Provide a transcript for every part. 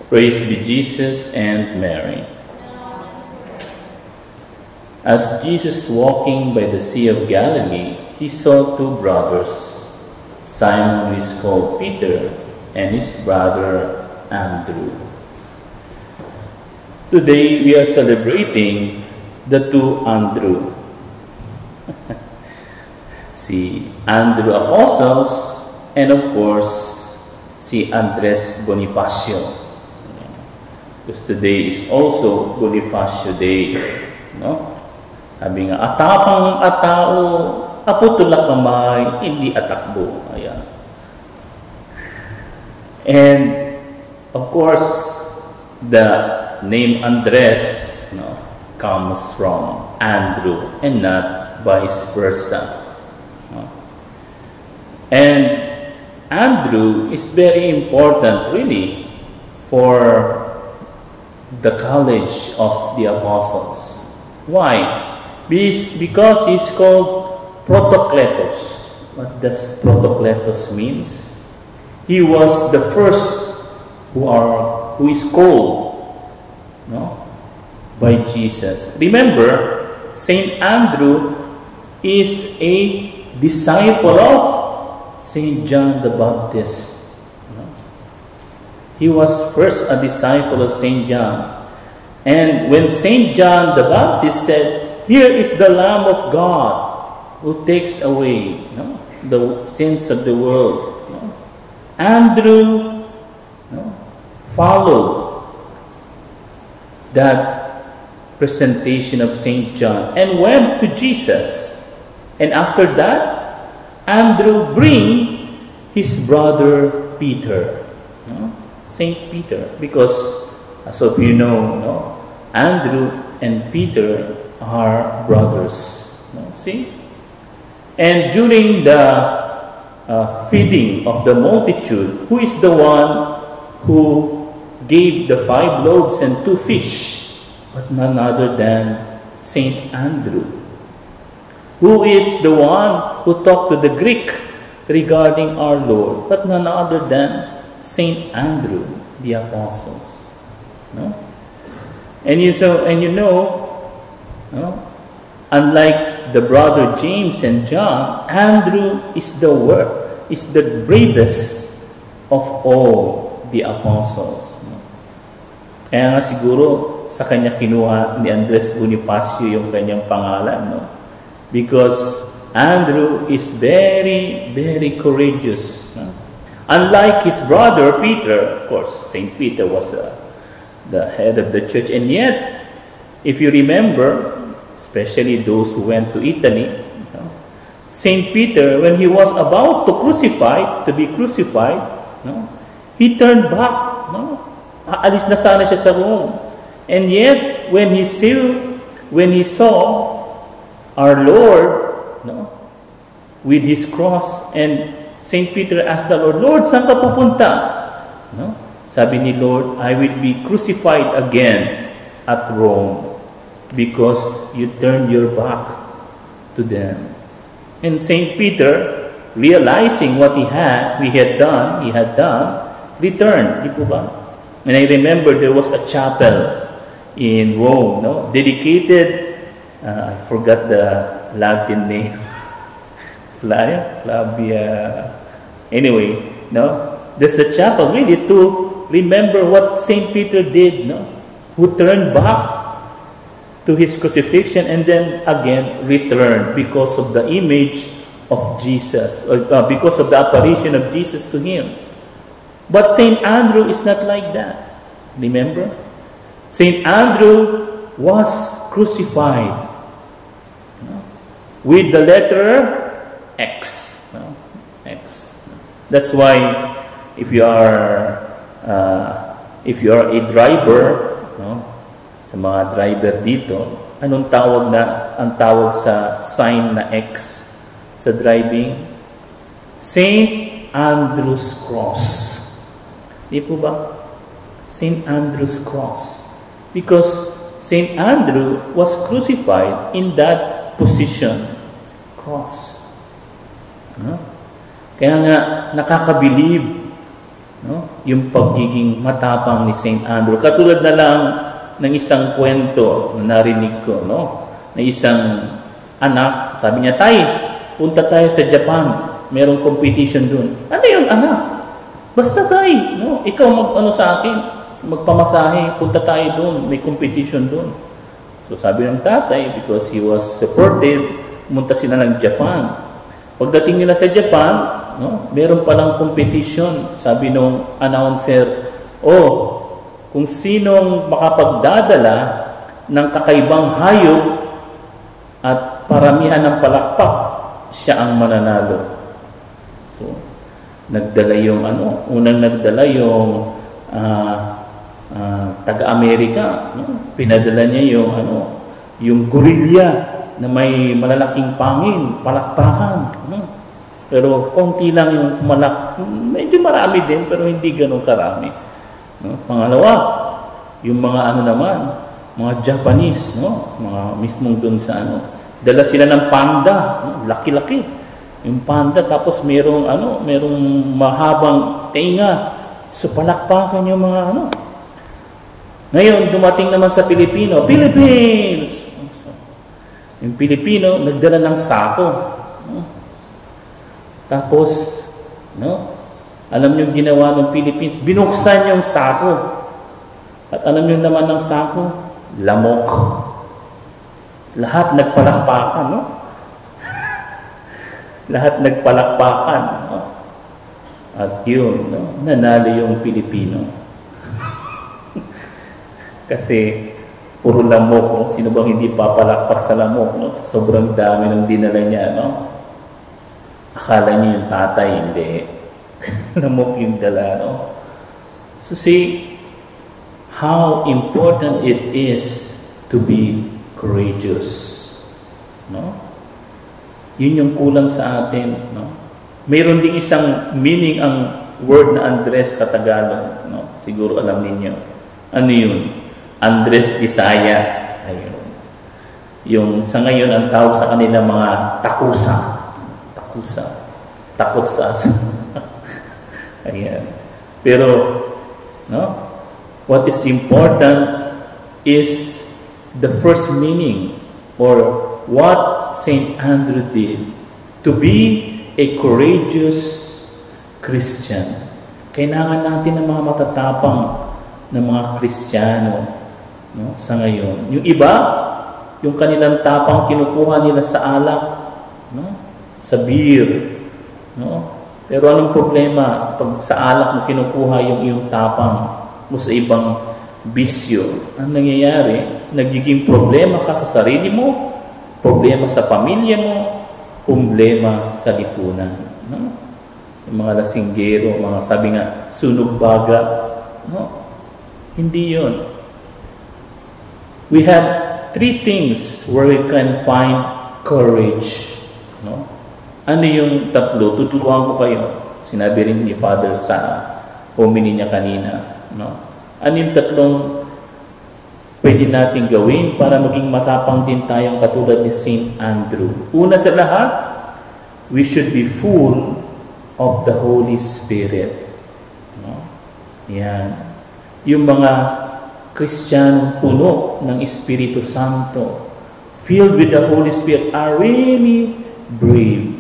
Praise be Jesus and Mary. As Jesus walking by the Sea of Galilee, he saw two brothers, Simon, who is called Peter, and his brother Andrew. Today we are celebrating the two Andrew. Si Andrew Apostles, and of course, si Andres Bonifacio. Because today is also Bonifacio Day. No? Sabi nga, atapang atao, aputula kamay, hindi atakbo. Ayan. And, of course, the name Andres comes from Andrew and not vice versa. And Andrew is very important, really, for the College of the Apostles. Why? Because he's called Protokletos. What does Protokletos means? He was the first who is called by Jesus. Remember, Saint Andrew is a disciple of Saint John the Baptist. He was first a disciple of Saint John. And when Saint John the Baptist said, "Here is the Lamb of God who takes away the sins of the world," Andrew followed that presentation of Saint John and went to Jesus. And after that, Andrew bring his brother Peter. Saint Peter, because as of you know, Andrew and Peter are brothers. See? And during the feeding of the multitude, who is the one who gave the 5 loaves and 2 fish? But none other than Saint Andrew. Who is the one who talked to the Greek regarding our Lord? But none other than Saint Andrew, the Apostles. And you know, unlike the brother James and John, Andrew is the bravest of all the Apostles. Kaya nga siguro sa kanya kinuha ni Andres Bonifacio yung kanyang pangalan, because Andrew is very, very courageous. Unlike his brother Peter, of course, Saint Peter was the head of the church, and yet, if you remember, especially those who went to Italy, Saint Peter, when he was about to be crucified, he turned back. Aalis na sana siya sa Rome. And yet, when he saw our Lord with his cross, and Saint Peter asked the Lord, "Lord, saan ka pupunta?" Sabi ni Lord, "I will be crucified again at Rome because you turned your back to them." And Saint Peter, realizing what he had done, returned. Di po ba? And I remember there was a chapel in Rome, dedicated, I forgot the Latin name, Flavia. Anyway, there's a chapel really to remember what Saint Peter did, who turned back to his crucifixion and then again returned because of the image of Jesus, or because of the apparition of Jesus to him. But Saint Andrew is not like that. Remember? Saint Andrew was crucified with the letter X. X. That's why if you are a driver, sa mga driver dito, anong tawag ang tawag sa sign na X sa driving? Saint Andrew's Cross. Di po ba? Saint Andrew's Cross. Because Saint Andrew was crucified in that position. Cross. Kaya nga, nakakabilib No? Yung pagiging matapang ni St. Andrew. Katulad na lang ng isang kwento na narinig ko, no? Na isang anak, sabi niya, "Tay, punta tayo sa Japan. Merong competition dun." "Ano yun, anak? Basta tay, no? Ikaw mag-ano sa akin, magpamasahe, punta tayo dun. May competition dun." So sabi ng tatay, because he was supportive, pumunta sila ng Japan. Pagdating nila sa Japan, no, meron palang competition. Sabi nung announcer, kung sinong makapagdadala ng kakaibang hayop at paramihan ng palakpak, siya ang mananalo. So, unang nagdala yung taga-Amerika, no? Pinadala niya yung gorilla na may malalaking pangin, palakpakan, no? Pero konti lang yung medyo marami din, pero hindi ganun karami. No? Pangalawa, yung mga mga Japanese, no? Mga mismong dun sa dala sila ng panda, no? Laki-laki. Yung panda, tapos merong mahabang tenga. So palakpakan yung mga Ngayon, dumating naman sa Philippines. So, yung Pilipino, nagdala ng sako. No? Tapos, alam niyo ginawa ng Philippines, binuksan yung sako. At alam niyo naman ng sako, lamok. Lahat nagpalakpakan, no? Lahat nagpalakpakan, no? At yun, no? Nanalo yung Pilipino. Kasi puro lamok, no? Sino bang hindi papalakpak sa lamok, no? Sa sobrang dami ng dinala niya, no? Akala niyo yung tatay, hindi. Lamok yung dala, no? So see how important it is to be courageous, no? Yun yung kulang sa atin, no? Mayroon ding isang meaning ang word na Andres sa Tagalog, no? Siguro alam ninyo. Ano yun? Andres Bisaya. Ayun. Yung sa ngayon ang tawag sa kanila mga takusa. Takot sa aso. Ayan. Pero, no? What is important is the first meaning or what St. Andrew did to be a courageous Christian. Kailangan natin ng mga matatapang na mga Kristiyano, no? Sa ngayon. Yung iba, yung kanilang tapang kinukuha nila sa alak, no? Sa beer, no? Pero anong problema pag sa alak mo kinukuha yung iyong tapang mo sa ibang bisyo? Ang nangyayari, nagiging problema ka sa sarili mo, problema sa pamilya mo, problema sa lipunan, no? Yung mga lasinggero, mga sabi nga, sunog baga, no? Hindi yun. We have 3 things where we can find courage, no? Ano yung 3? Tuturuan ko kayo. Sinabi rin ni Father sa homily niya kanina, no? Ano yung 3 pwede natin gawin para maging matapang din tayong katulad ni St. Andrew? Una sa lahat, we should be full of the Holy Spirit, no? Yan. Yung mga Kristiyanong puno ng Espiritu Santo, filled with the Holy Spirit, are really brave.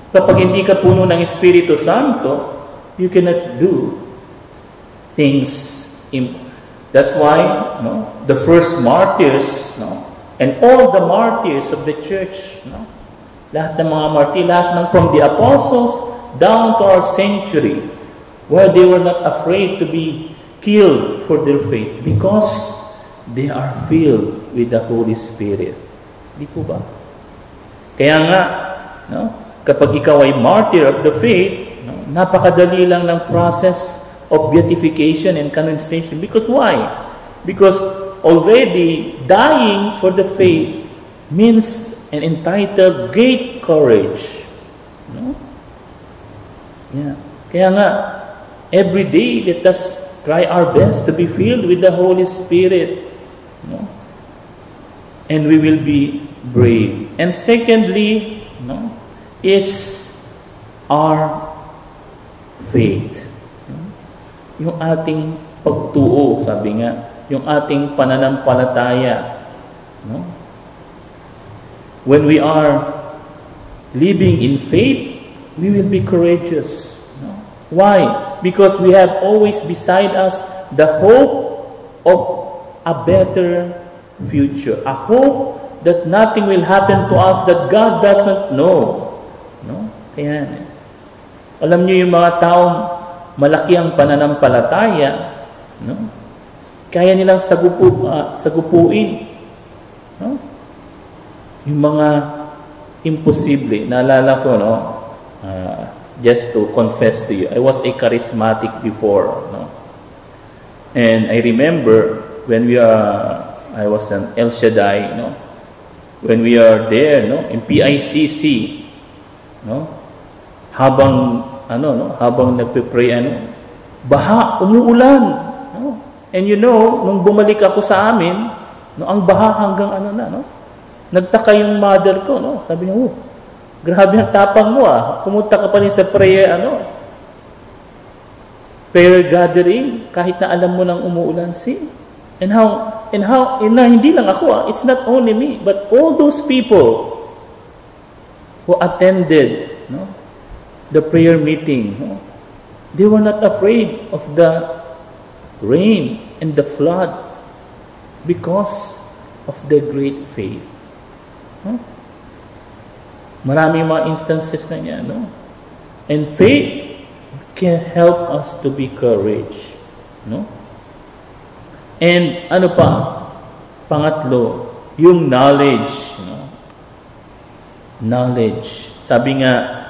Kapag hindi ka puno ng Espiritu Santo, you cannot do things. That's why, no, the first martyrs, no, and all the martyrs of the church, no, lahat ng mga martyr, lahat ng from the apostles down to our century, where they were not afraid to be killed for their faith because they are filled with the Holy Spirit. Di po ba? Kaya nga, no, kapag ikaw ay martyr of the faith, no, napakadali lang ng process of beatification and canonization. Because why? Because already dying for the faith means an entitled great courage. No? Yeah. Kaya nga, every day, let us try our best to be filled with the Holy Spirit. No? And we will be brave. And secondly, no, is our faith. Yung ating pagtuo, sabi nga, yung ating pananampalataya. No? When we are living in faith, we will be courageous. No? Why? Because we have always beside us the hope of a better future. A hope that nothing will happen to us that God doesn't know. No? Kaya, alam niyo yung mga taong malaki ang pananampalataya, no? Kaya nilang sagupuin. No? Yung mga imposible. Naalala ko, no? Just to confess to you, I was a charismatic before, no? And I remember when I was an El Shaddai, no? When we are there, no, in PICC, no, habang nagpe-pray, baha, umuulan, no? And nung bumalik ako sa amin, no, ang baha hanggang no, nagtaka yung mother ko, no, sabi niya, grabe ang tapang mo, pumunta ka pa rin sa prayer gathering, kahit na alam mo nang umuulan, see? And hindi lang ako, it's not only me, but all those people who attended, no, the prayer meeting, no, they were not afraid of the rain and the flood because of their great faith. No? Maraming mga instances na niya, no? And faith can help us to be courage, no? And pangatlo, yung knowledge, no? Knowledge. Sabi nga,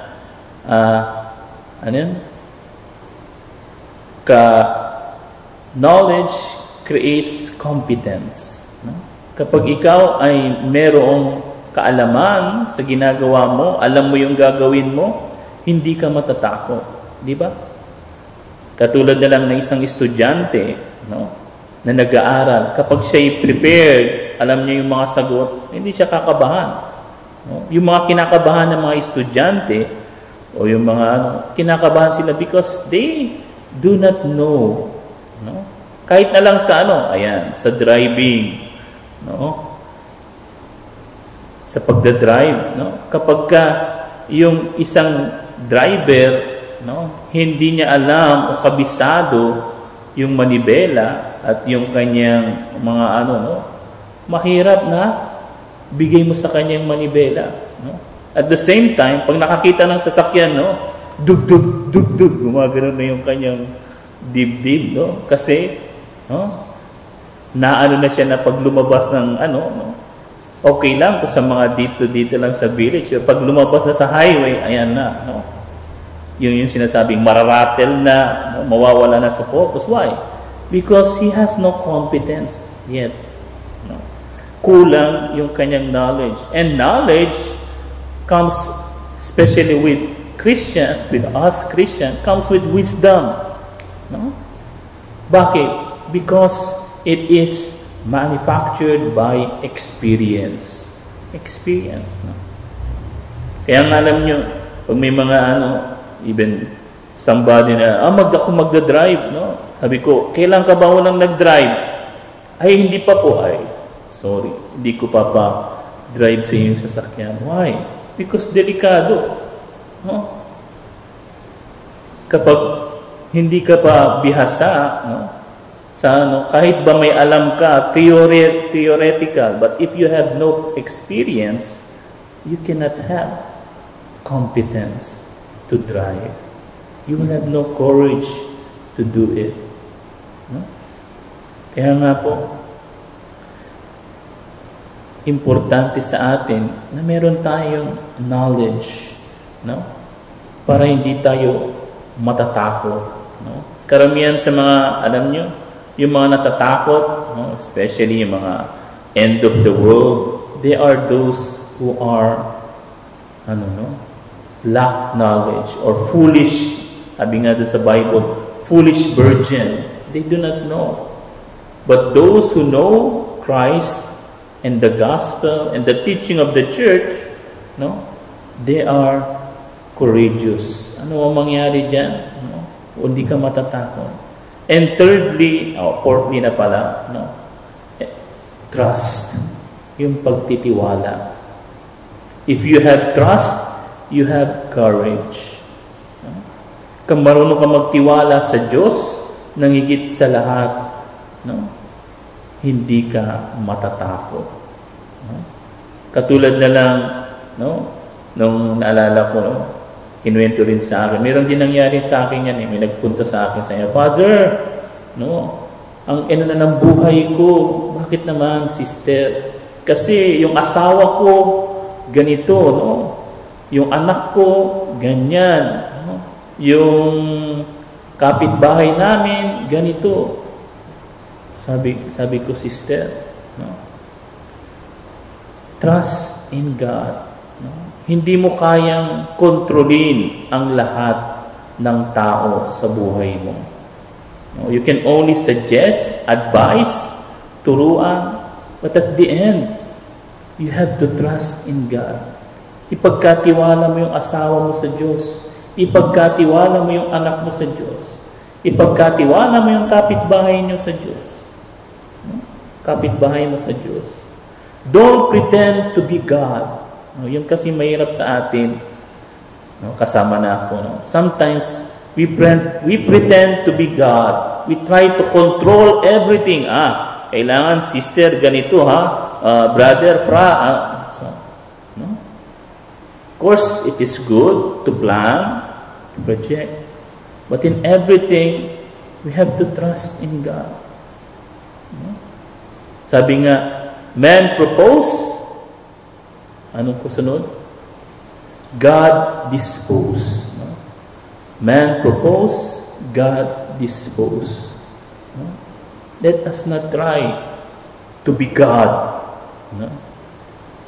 knowledge creates competence. No? Kapag ikaw ay merong kaalaman sa ginagawa mo, alam mo yung gagawin mo, hindi ka matatakot. Di ba? Katulad na lang ng isang estudyante, no, na nag-aaral. Kapag siya'y prepared, alam niya yung mga sagot, hindi siya kakabahan. No? Yung mga kinakabahan ng mga estudyante, o yung mga kinakabahan sila because they do not know. No? Kahit na lang sa sa driving, no? Sa pagdadrive, no? Kapag yung isang driver, no, hindi niya alam o kabisado yung manibela at yung kanyang mga mahirap na bigay mo sa kanyang manibela, no? At the same time, pag nakakita ng sasakyan, no, dug gumagano na yung kanyang dibdib, no? Kasi na siya na pag lumabas ng no? Okay lang kung sa mga dito lang sa village. Pag lumabas na sa highway, ayan na, no? Yung sinasabing mararatel na, no? Mawawala na sa focus. Why? Because he has no competence yet. No? Kulang yung kanyang knowledge. And knowledge comes, especially with us Christian, comes with wisdom. No? Bakit? Because it is manufactured by experience. Experience. No? Kaya nga alam nyo, pag may mga even somebody na, ako magdadrive, no? Sabi ko, kailan ka ba unang nag-drive? Ay, hindi pa po. Ay, sorry, hindi ko pa drive sa iyong sasakyan. Why? Because delikado. No? Kapag hindi ka pa bihasa, no? Kahit ba may alam ka, theoretical, but if you have no experience, you cannot have competence to drive. You will have no courage to do it. No? Kaya nga po, importante sa atin na meron tayong knowledge, no? Para hindi tayo matatakot. No? Karamihan sa mga, alam nyo, yung mga natatakot, no? Especially yung mga end of the world, they are those who are lack knowledge or foolish. Sabi nga doon sa Bible, foolish virgin. They do not know. But those who know Christ and the gospel and the teaching of the church, no, they are courageous. Ano ang mangyari dyan? No? O hindi ka matatakot. And thirdly, fourthly na pala, no? Trust. Yung pagtitiwala. If you have trust, you have courage. No? Kung marunong ka magtiwala sa Diyos, nangigit sa lahat, no? Hindi ka matatakot. No? Katulad na lang, no? Nung naalala ko, no? Kinuwento rin sa akin. Meron din nangyari sa akin yan. May nagpunta sa akin sa inyo, Father, no? Ang na ng buhay ko, bakit naman, sister? Kasi yung asawa ko, ganito, no? Yung anak ko, ganyan. No? Yung kapitbahay namin, ganito. Sabi ko, sister, no? Trust in God. No? Hindi mo kayang kontrolin ang lahat ng tao sa buhay mo. No? You can only suggest, advise, turuan, but at the end, you have to trust in God. Ipagkatiwala mo yung asawa mo sa Diyos. Ipagkatiwala mo yung anak mo sa Diyos. Ipagkatiwala mo yung kapitbahay niyo sa Diyos. No? Kapitbahay mo sa Diyos. Don't pretend to be God. No, yun kasi mahirap sa atin. No, kasama na ako. No? Sometimes, we pretend to be God. We try to control everything. Kailangan sister ganito, brother, so, no? Of course, it is good to plan, to project. But in everything, we have to trust in God. No? Sabi nga, man propose, anong kusunod? God dispose. No? Man propose, God dispose. No? Let us not try to be God. No?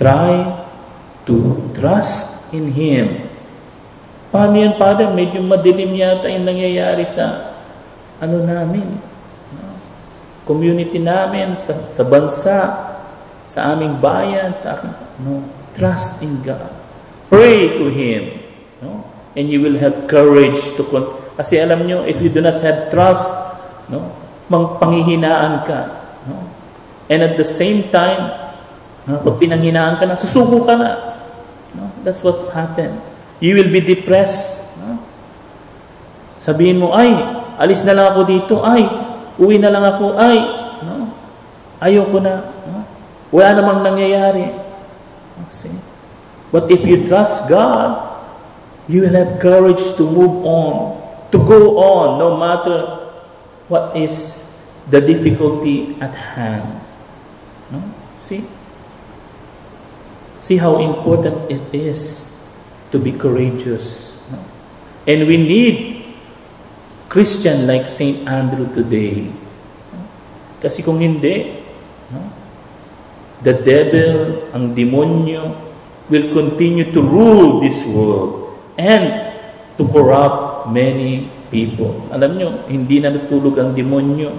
Try to trust in Him. Paano yan, Father? Medyo madilim yata yung nangyayari sa namin. No? Community namin, sa bansa, sa aming bayan, sa aking... No. Trust in God. Pray to Him. No? And you will have courage to... Kasi alam nyo, if you do not have trust, no, panghihinaan ka. No? And at the same time, pag pinanghinaan ka na, susuko ka na. No? That's what happened. You will be depressed. No? Sabihin mo, ay, alis na lang ako dito. Ay, uwi na lang ako. Ay, no? Ayoko na. No? Wala namang nangyayari. See? But if you trust God, you will have courage to move on, to go on, no matter what is the difficulty at hand. No? See? See how important it is to be courageous. No? And we need Christian like Saint Andrew today. No? Kasi kung hindi, no? The devil, ang demonyo, will continue to rule this world and to corrupt many people. Alam nyo, hindi na natulog ang demonyo.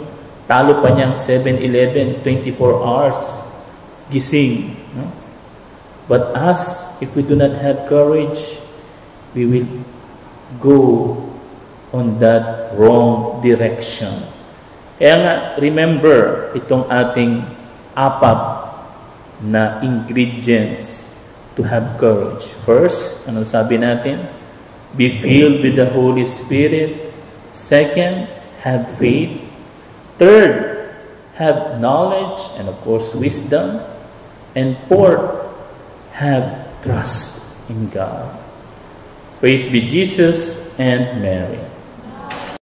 Talo pa niyang 7-11, 24 hours gising. No? But us, if we do not have courage, we will go on that wrong direction. Kaya nga, remember itong ating apat na ingredients to have courage. First, ano sabi natin? Be filled with the Holy Spirit. Second, have faith. Third, have knowledge and of course wisdom. And fourth, have trust in God. Praise be Jesus and Mary.